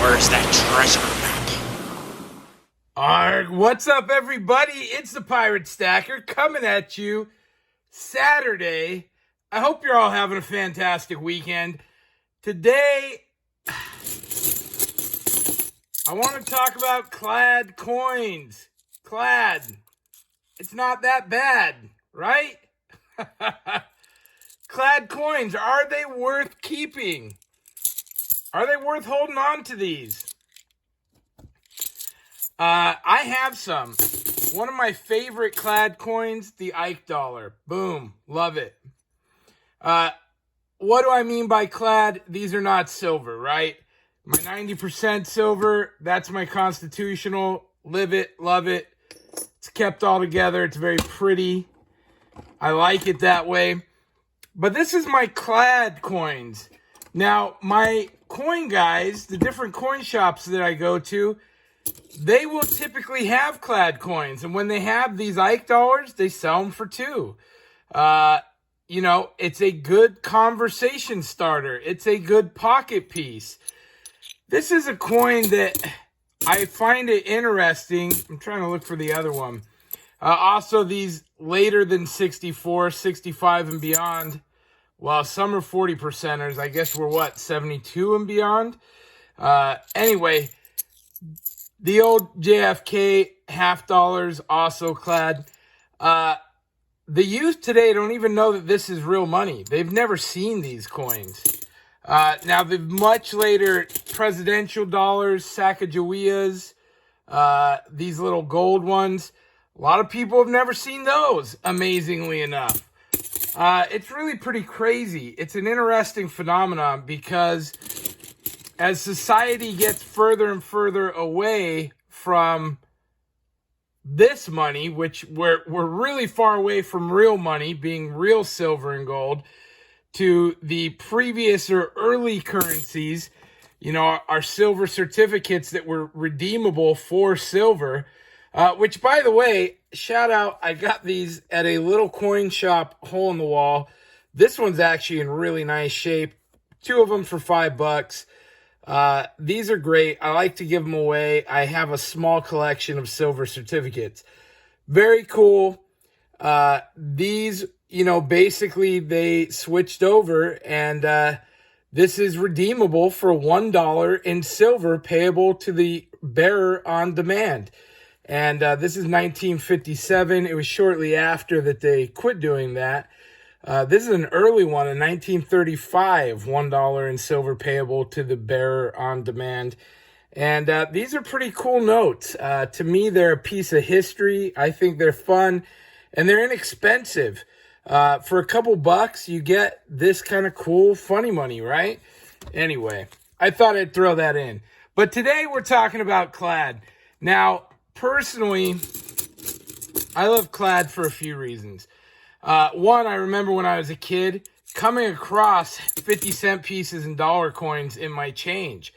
Where's that treasure map? Arg, what's up, everybody? It's the Pirate Stacker coming at you Saturday. I hope you're all having a fantastic weekend. Today, I want to talk about Clad coins. Clad. It's not that bad, right? Clad coins, are they worth keeping? Are they worth holding on to these? I have some. One of my favorite Clad coins, the Ike dollar. Boom. Love it. What do I mean by Clad? These are not silver, right? My 90% silver, that's my constitutional. Live it, love it. It's kept all together. It's very pretty. I like it that way. But this is my Clad coins. Now, my coin guys, the different coin shops that I go to, they will typically have Clad coins. And when they have these Ike dollars, they sell them for $2. You know, it's a good conversation starter. It's a good pocket piece. This is a coin that I find it interesting. I'm trying to look for the other one. Also, these later than 64, 65 and beyond. Well, some are 40%ers. I guess we're what, 72 and beyond? Anyway, the old JFK half dollars, also Clad. The youth today don't even know that this is real money. They've never seen these coins. Now, the much later presidential dollars, Sacagaweas, these little gold ones, a lot of people have never seen those, amazingly enough. It's really pretty crazy. It's an interesting phenomenon because as society gets further and further away from this money, which we're really far away from real money, being real silver and gold, to the previous or early currencies, you know, our silver certificates that were redeemable for silver, which, by the way, shout out, I got these at a little coin shop, hole in the wall. This one's actually in really nice shape. 2 of them for $5. These are great. I like to give them away. I have a small collection of silver certificates. Very cool. These, you know, basically they switched over and this is redeemable for $1 in silver payable to the bearer on demand. And this is 1957. It was shortly after that they quit doing that. This is an early one in 1935, $1 in silver payable to the bearer on demand. And these are pretty cool notes. To me, they're a piece of history. I think they're fun and they're inexpensive. For a couple bucks, you get this kind of cool, funny money, right? Anyway, I thought I'd throw that in. But today we're talking about Clad. Now, personally, I love Clad for a few reasons. One, I remember when I was a kid coming across 50-cent pieces and dollar coins in my change.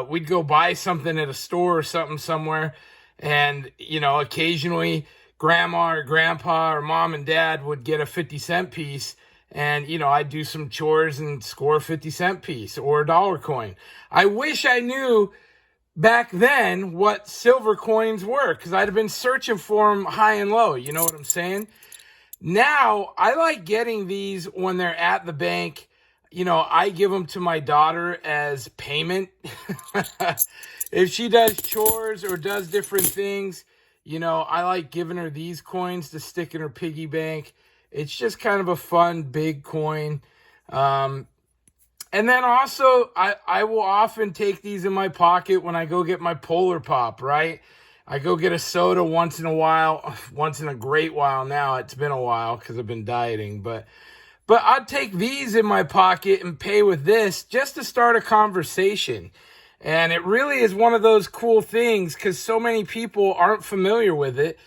We'd go buy something at a store or something somewhere, and, you know, occasionally grandma or grandpa or mom and dad would get a 50-cent piece, and, you know, I'd do some chores and score a 50-cent piece or a dollar coin. I wish I knew back then what silver coins were, because I'd have been searching for them high and low. You know what I'm saying? Now, I like getting these when they're at the bank. You know, I give them to my daughter as payment. If she does chores or does different things, you know, I like giving her these coins to stick in her piggy bank. It's just kind of a fun, big coin. And then also, I will often take these in my pocket when I go get my Polar Pop, right? I go get a soda once in a while, once in a great while now. It's been a while because I've been dieting. But I'd take these in my pocket and pay with this just to start a conversation. And it really is one of those cool things because so many people aren't familiar with it.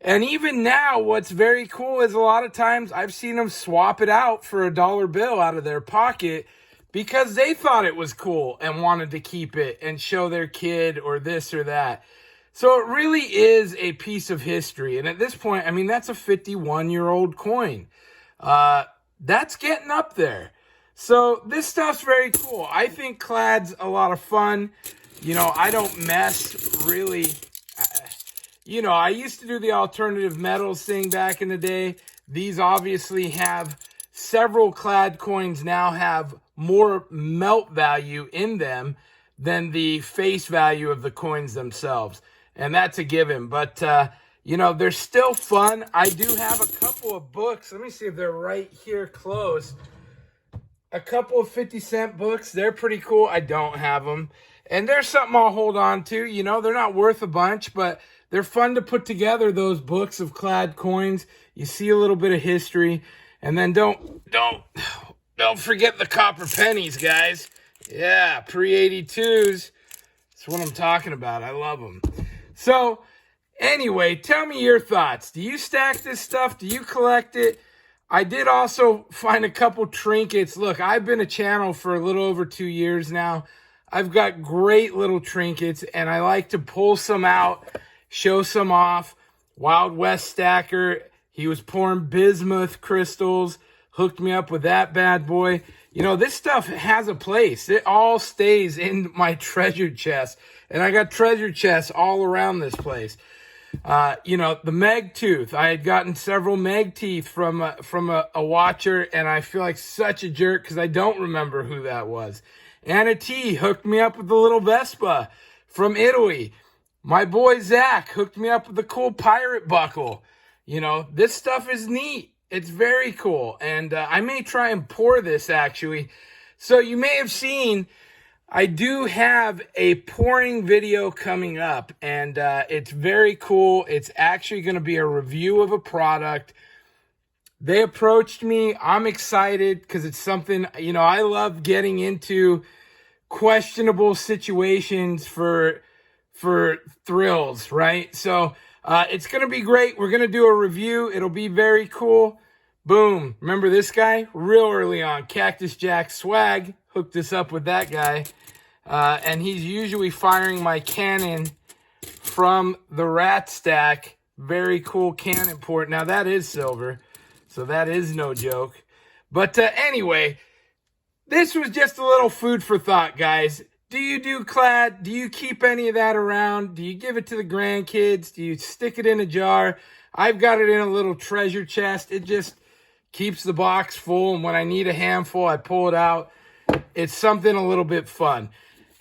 And even now, what's very cool is a lot of times I've seen them swap it out for a dollar bill out of their pocket because they thought it was cool and wanted to keep it and show their kid or this or that. So it really is a piece of history. And at this point, I mean, that's a 51-year-old coin. That's getting up there. So this stuff's very cool. I think Clad's a lot of fun. You know, I don't mess really. You know, I used to do the alternative metals thing back in the day. These obviously have several Clad coins now have more melt value in them than the face value of the coins themselves. And that's a given. But, you know, they're still fun. I do have a couple of books. Let me see if they're right here close. A couple of 50-cent books. They're pretty cool. I don't have them. And there's something I'll hold on to. You know, they're not worth a bunch, but they're fun to put together, those books of Clad coins. You see a little bit of history. And then don't forget the copper pennies, guys. Yeah, pre-82s. That's what I'm talking about. I love them. So, anyway, tell me your thoughts. Do you stack this stuff? Do you collect it? I did also find a couple trinkets. Look, I've been a channel for a little over 2 years now. I've got great little trinkets, and I like to pull some out, show some off. Wild West Stacker, he was pouring bismuth crystals, hooked me up with that bad boy. You know, this stuff has a place. It all stays in my treasure chest, and I got treasure chests all around this place. You know, the Meg tooth. I had gotten several Meg teeth from a watcher, and I feel like such a jerk because I don't remember who that was. Anna T hooked me up with the little Vespa from Italy. My boy Zach hooked me up with the cool pirate buckle. You know, this stuff is neat. It's very cool. And I may try and pour this, actually. So you may have seen, I do have a pouring video coming up. And it's very cool. It's actually going to be a review of a product. They approached me. I'm excited because it's something, you know, I love getting into questionable situations for thrills, right? So it's going to be great. We're going to do a review. It'll be very cool. Boom. Remember this guy? Real early on. Cactus Jack Swag hooked us up with that guy. And he's usually firing my cannon from the Rat Stack. Very cool cannon port. Now that is silver. So that is no joke. But anyway, this was just a little food for thought, guys. Do you do Clad? Do you keep any of that around? Do you give it to the grandkids? Do you stick it in a jar? I've got it in a little treasure chest. It just keeps the box full, and when I need a handful, I pull it out. It's something a little bit fun.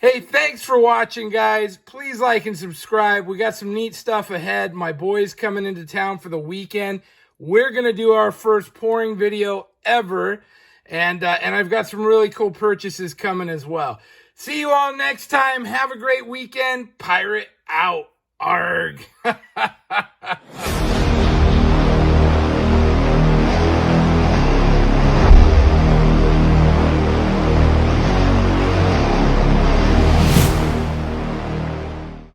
Hey, thanks for watching, guys. Please like and subscribe. We got some neat stuff ahead. My boy's coming into town for the weekend. We're going to do our first pouring video ever, and I've got some really cool purchases coming as well. See you all next time. Have a great weekend. Pirate out. Arg.